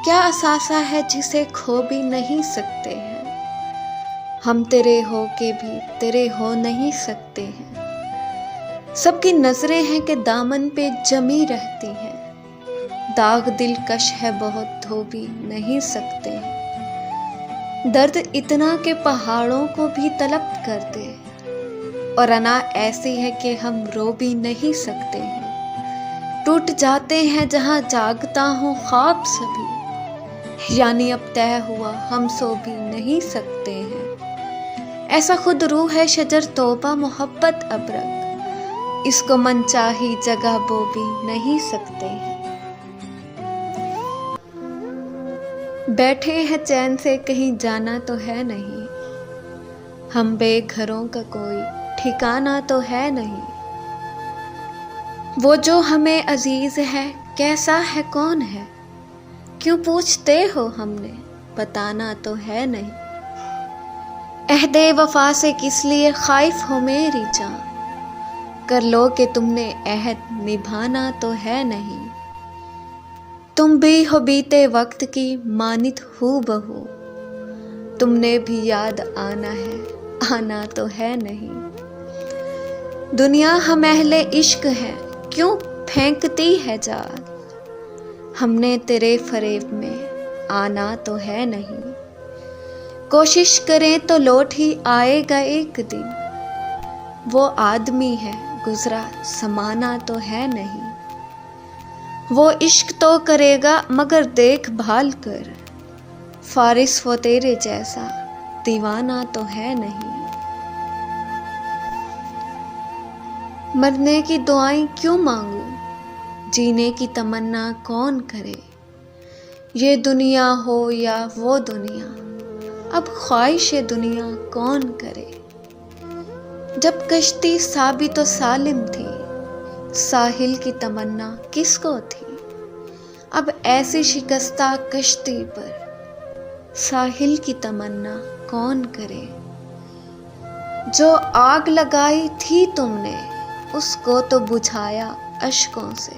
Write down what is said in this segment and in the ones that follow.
क्या असासा है जिसे खो भी नहीं सकते हैं। हम तेरे हो के भी तेरे हो नहीं सकते हैं। सबकी नजरें हैं कि दामन पे जमी रहती हैं। दाग दिलकश है बहुत धो भी नहीं सकते हैं। दर्द इतना कि पहाड़ों को भी तलब कर दे, और अना ऐसी है कि हम रो भी नहीं सकते हैं। टूट जाते हैं जहां जागता हो ख्वाब सभी, यानी अब तय हुआ हम सो भी नहीं सकते हैं। ऐसा खुद रूह है शजर तौबा मोहब्बत अबरक, इसको मनचाही जगह बो भी नहीं सकते हैं। बैठे हैं चैन से कहीं जाना तो है नहीं, हम बेघरों का कोई ठिकाना तो है नहीं। वो जो हमें अजीज है कैसा है कौन है, क्यों पूछते हो हमने बताना तो है नहीं। अहदे वफा से किस लिए खाइफ हो मेरी जान, कर लो कि तुमने अहद निभाना तो है नहीं। तुम भी हो बीते वक्त की मानित हूबहू, तुमने भी याद आना है आना तो है नहीं। दुनिया हम अहले इश्क है क्यों फेंकती है जाल, हमने तेरे फरेब में आना तो है नहीं। कोशिश करें तो लौट ही आएगा एक दिन, वो आदमी है गुजरा समाना तो है नहीं। वो इश्क तो करेगा मगर देखभाल कर, फारिस वो तेरे जैसा दीवाना तो है नहीं। मरने की दुआएं क्यों मांगू, जीने की तमन्ना कौन करे। ये दुनिया हो या वो दुनिया, अब ख्वाहिश दुनिया कौन करे। जब कश्ती साबित तो सालिम थी, साहिल की तमन्ना किसको थी। अब ऐसी शिकस्ता कश्ती पर साहिल की तमन्ना कौन करे। जो आग लगाई थी तुमने उसको तो बुझाया अश्कों से,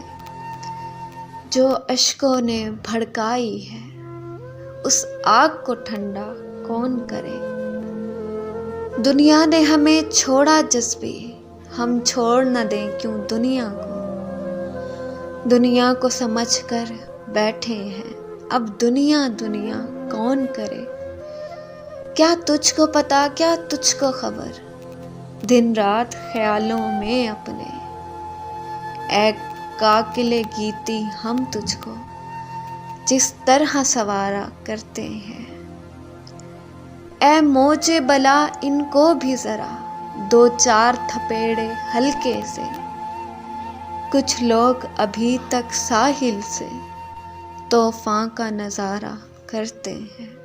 जो अश्कों ने भड़काई है उस आग को ठंडा कौन करे। दुनिया ने हमें छोड़ा जज्बे, हम छोड़ न दें क्यों दुनिया को। दुनिया को समझकर बैठे हैं अब दुनिया दुनिया कौन करे। क्या तुझको पता क्या तुझको खबर, दिन रात ख्यालों में अपने ऐ काकिले गीती हम तुझको जिस तरह सवारा करते हैं। ऐ मौजे बला इनको भी जरा दो चार थपेड़े हल्के से, कुछ लोग अभी तक साहिल से तूफान का नजारा करते हैं।